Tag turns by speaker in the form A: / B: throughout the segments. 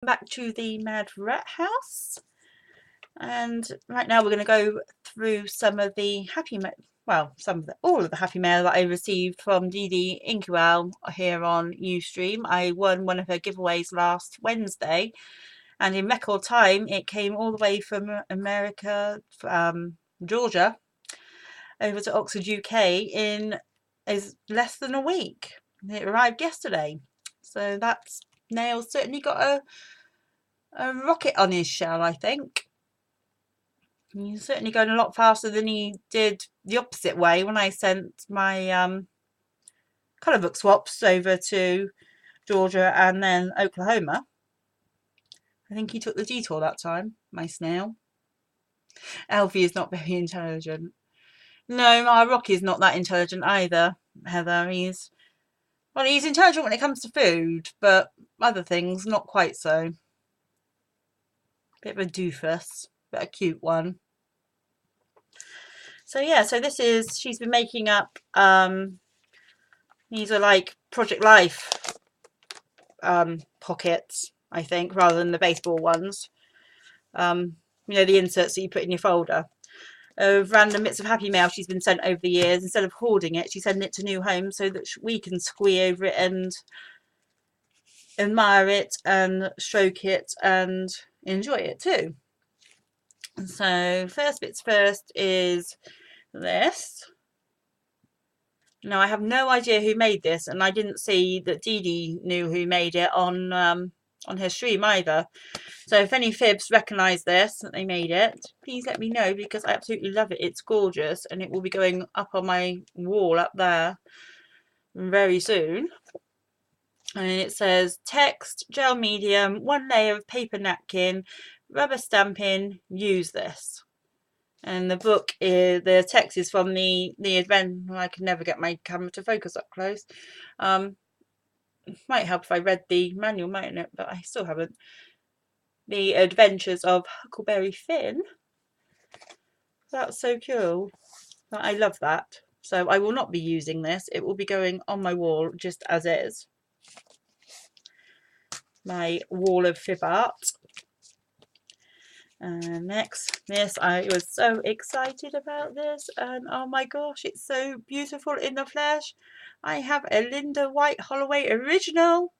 A: Back to the Mad Rat House, and right now we're going to go through some of the all of the happy mail that I received from Dede Inkwell here on Ustream. I won one of her giveaways last Wednesday, and in record time it came all the way from America, Georgia, over to Oxford, UK in less than a week. It arrived yesterday, so that's Nail's certainly got a rocket on his shell, I think. He's certainly going a lot faster than he did the opposite way when I sent my colour book swaps over to Georgia and then Oklahoma. I think he took the detour that time, my snail. Alfie is not very intelligent. No, my Rocky's not that intelligent either, Heather. He's intelligent when it comes to food, but other things not quite so. Bit of a doofus, but a cute one. So yeah, she's been making up, these are like Project Life pockets, I think, rather than the baseball ones. The inserts that you put in your folder of random bits of happy mail she's been sent over the years. Instead of hoarding it, she's sending it to new homes so that we can squee over it and admire it and stroke it and enjoy it too. So first bits first is this. Now I have no idea who made this, and I didn't see that Dede knew who made it on her stream either. So if any fibs recognise this, that they made it, please let me know, because I absolutely love it. It's gorgeous, and it will be going up on my wall up there very soon. And it says text, gel medium, 1 layer of paper napkin, rubber stamping, use this. And the book is, the text is from the advent. I can never get my camera to focus up close. Might help if I read the manual, mightn't it? But I still haven't. The Adventures of Huckleberry Finn. That's so cool. I love that. So I will not be using this. It will be going on my wall just as is. My wall of fib art. And next, this, I was so excited about this, and oh my gosh, it's so beautiful in the flesh. I have a Linda White Holloway original.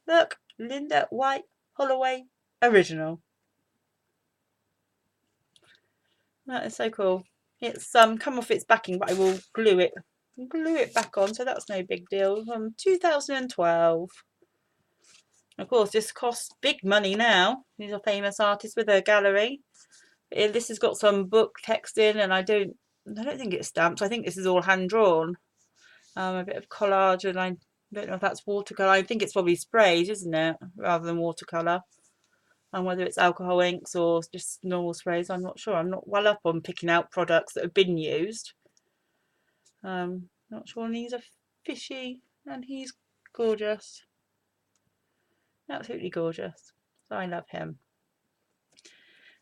A: Look, Linda White Holloway original. That is so cool. It's come off its backing, but I will glue it back on, so that's no big deal. From 2012. Of course, this costs big money now. These are famous artists with their gallery. This has got some book text in, and I don't think it's stamped. I think this is all hand drawn. A bit of collage, and I don't know if that's watercolor. I think it's probably sprays, isn't it, rather than watercolor. And whether it's alcohol inks or just normal sprays, I'm not sure. I'm not well up on picking out products that have been used. Not sure. And these are fishy, and he's gorgeous. Absolutely gorgeous. So I love him.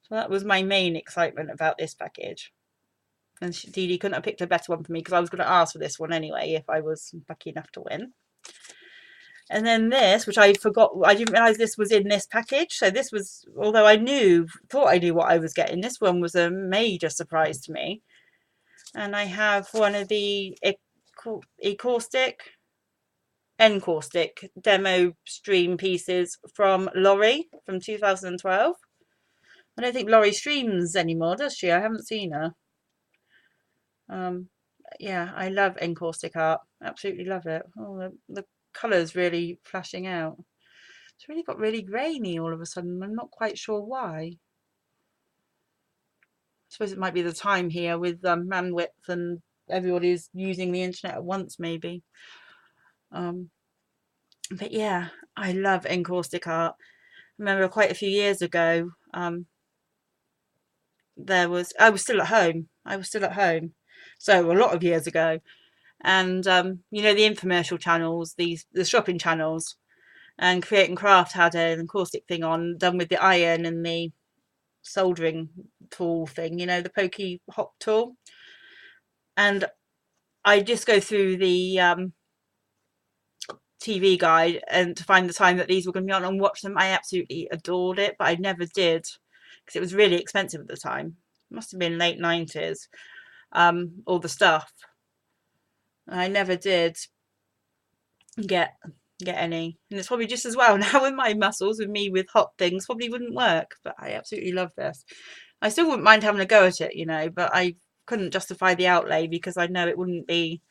A: So that was my main excitement about this package. And Dede couldn't have picked a better one for me, because I was going to ask for this one anyway if I was lucky enough to win. And then this, which I forgot, I didn't realise this was in this package. So this was, although I thought I knew what I was getting, this one was a major surprise to me. And I have one of the encaustic demo stream pieces from Laurie from 2012. I don't think Laurie streams anymore, does she? I haven't seen her. Yeah, I love encaustic art. Absolutely love it. Oh, the colours really flashing out. It's really got really grainy all of a sudden. I'm not quite sure why. I suppose it might be the time here with bandwidth and everybody's using the internet at once, maybe. But yeah, I love encaustic art. I remember quite a few years ago, I was still at home. So a lot of years ago. And the infomercial channels, the shopping channels, and Create and Craft had an encaustic thing on, done with the iron and the soldering tool thing, the pokey hot tool. And I just go through the TV guide and to find the time that these were going to be on and watch them. I absolutely adored it, but I never did because it was really expensive at the time. It must have been late 90s, all the stuff. I never did get any, and it's probably just as well now with my muscles, with me with hot things, probably wouldn't work, but I absolutely love this. I still wouldn't mind having a go at it, you know, but I couldn't justify the outlay because I know it wouldn't be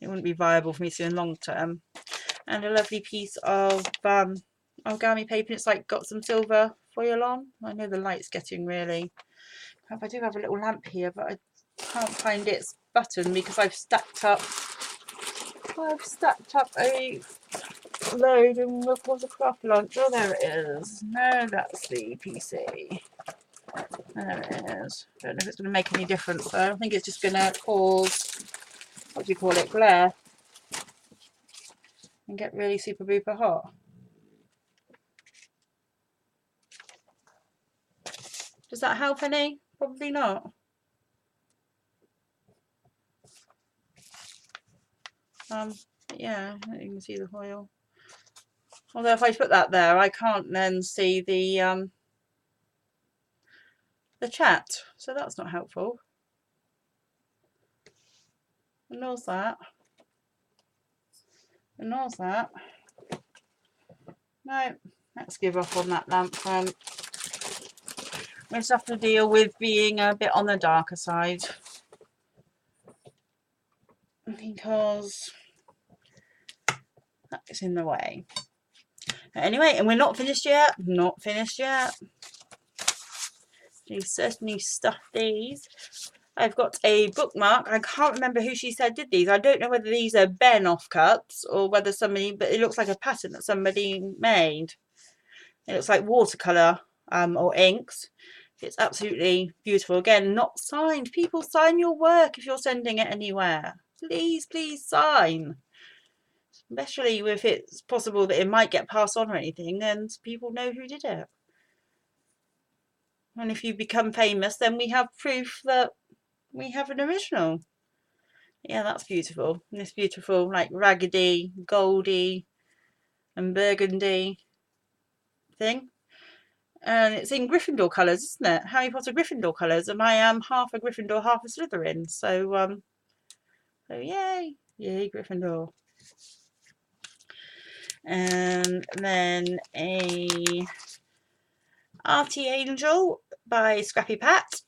A: viable for me to do in long term. And a lovely piece of origami paper. It's like got some silver foil on. I know the light's getting really. I do have a little lamp here, but I can't find its button because I've stacked up a load and was a craft lunch. Oh, there it is. No, that's the PC. There it is. Don't know if it's going to make any difference though. I think it's just going to cause, what do you call it, glare and get really super duper hot. Does that help any? Probably not. Yeah, you can see the foil. Although if I put that there, I can't then see the chat, so that's not helpful. Ignores that. Ignores that. No, let's give up on that lamp then. We just have to deal with being a bit on the darker side because that's in the way. Anyway, and we're not finished yet. Not finished yet. We certainly stuffed these. I've got a bookmark. I can't remember who she said did these. I don't know whether these are Ben offcuts or whether somebody, but it looks like a pattern that somebody made. It looks like watercolour or inks. It's absolutely beautiful. Again, not signed. People, sign your work if you're sending it anywhere. Please, please sign. Especially if it's possible that it might get passed on or anything and people know who did it. And if you become famous, then we have proof that we have an original. Yeah, that's beautiful. And this beautiful, like, raggedy, goldy and burgundy thing. And it's in Gryffindor colours, isn't it? Harry Potter Gryffindor colours. And I am half a Gryffindor, half a Slytherin. So yay. Yay, Gryffindor. And then a Arty Angel by Scrappy Pat.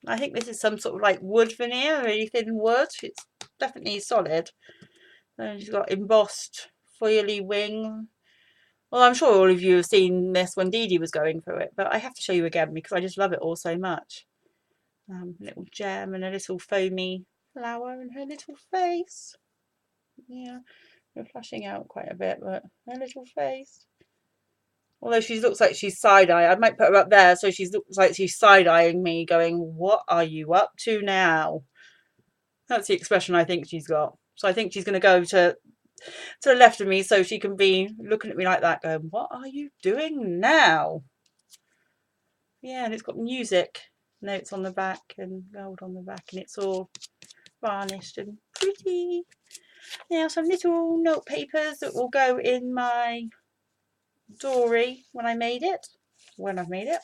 A: I think this is some sort of like wood veneer, really thin wood. It's definitely solid. And she's got embossed foily wing. Well, I'm sure all of you have seen this when Dede was going through it, but I have to show you again because I just love it all so much. Little gem and a little foamy flower in her little face. Yeah, we're flashing out quite a bit, but her little face. Although she looks like she's side-eye. I might put her up there so she looks like she's side-eyeing me going, what are you up to now? That's the expression I think she's got. So I think she's going to go to the left of me so she can be looking at me like that going, what are you doing now? Yeah, and it's got music notes on the back and gold on the back and it's all varnished and pretty. Now some little note papers that will go in my dory when I made it. When I've made it.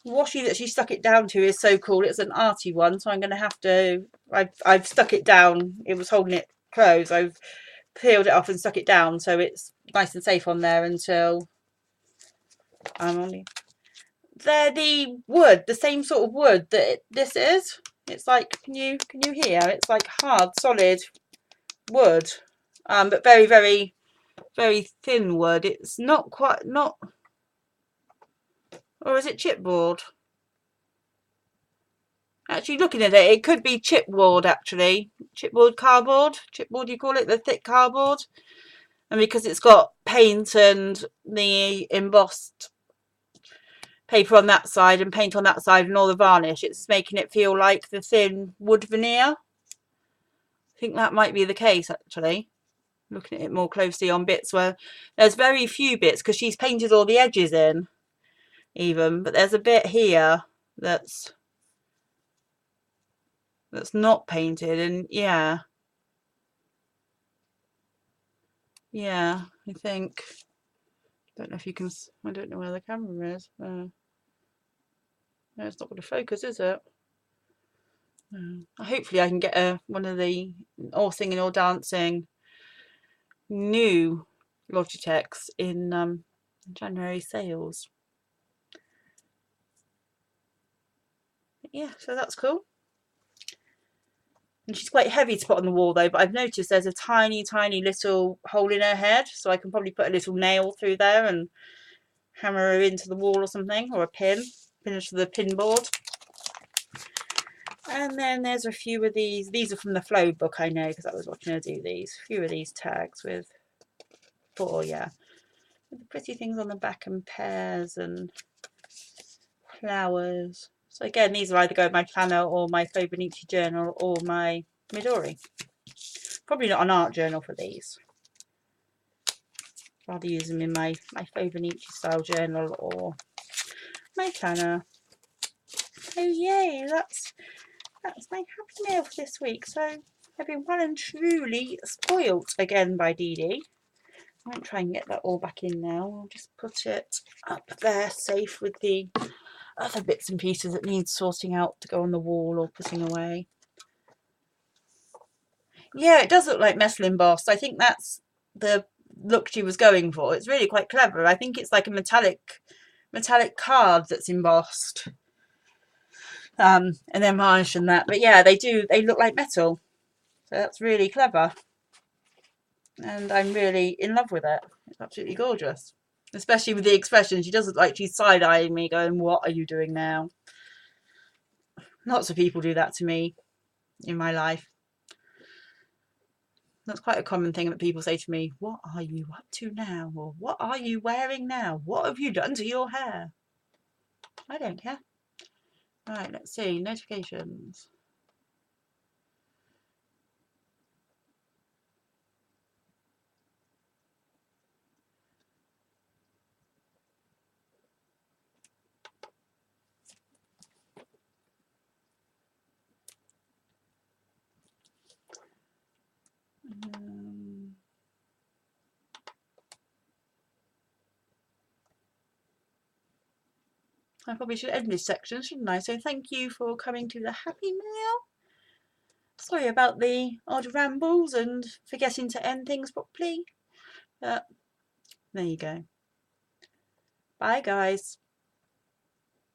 A: Washi that she stuck it down to is so cool. It's an arty one, so I'm going to have to. I've stuck it down. It was holding it closed. I've peeled it off and stuck it down, so it's nice and safe on there until I'm only. They're the wood, the same sort of wood that this is. It's like, can you hear? It's like hard, solid wood, but very, very, very thin wood. It's not quite or is it chipboard? Actually, looking at it, it could be chipboard, actually. Chipboard cardboard. Chipboard, you call it? The thick cardboard. And because it's got paint and the embossed paper on that side and paint on that side and all the varnish, it's making it feel like the thin wood veneer. I think that might be the case, actually. Looking at it more closely on bits where there's very few bits because she's painted all the edges in, even. But there's a bit here that's not painted, and yeah, Yeah, I think. Don't know if you can. I don't know where the camera is. No, it's not going to focus, is it? Hopefully, I can get one of the all singing, all dancing new Logitechs in January sales. But yeah, so that's cool. And she's quite heavy to put on the wall though, but I've noticed there's a tiny, tiny little hole in her head, so I can probably put a little nail through there and hammer her into the wall or something, or a pin to the pin board. And then there's a few of these are from the Flow book, I know, because I was watching her do these. A few of these tags with yeah, with the pretty things on the back and pears and flowers. So again, these will either go in my planner or my Fobonichi journal or my Midori. Probably not an art journal for these. Rather use them in my Fobonichi style journal or my planner. So yay, that's my happy mail for this week. So I've been well and truly spoilt again by Dede. I won't try and get that all back in now. I'll just put it up there safe with the other bits and pieces that need sorting out to go on the wall or putting away. Yeah, it does look like metal embossed. I think that's the look she was going for. It's really quite clever. I think it's like a metallic card that's embossed. And then varnish and that. But yeah, they look like metal. So that's really clever. And I'm really in love with it. It's absolutely gorgeous. Especially with the expression. She doesn't like she's side-eyeing me going, what are you doing now? Lots of people do that to me in my life. That's quite a common thing that people say to me, what are you up to now? Or what are you wearing now? What have you done to your hair? I don't care. Right, let's see. Notifications. I probably should end this section, shouldn't I? So thank you for coming to the Happy Meal. Sorry about the odd rambles and forgetting to end things properly. But there you go. Bye, guys.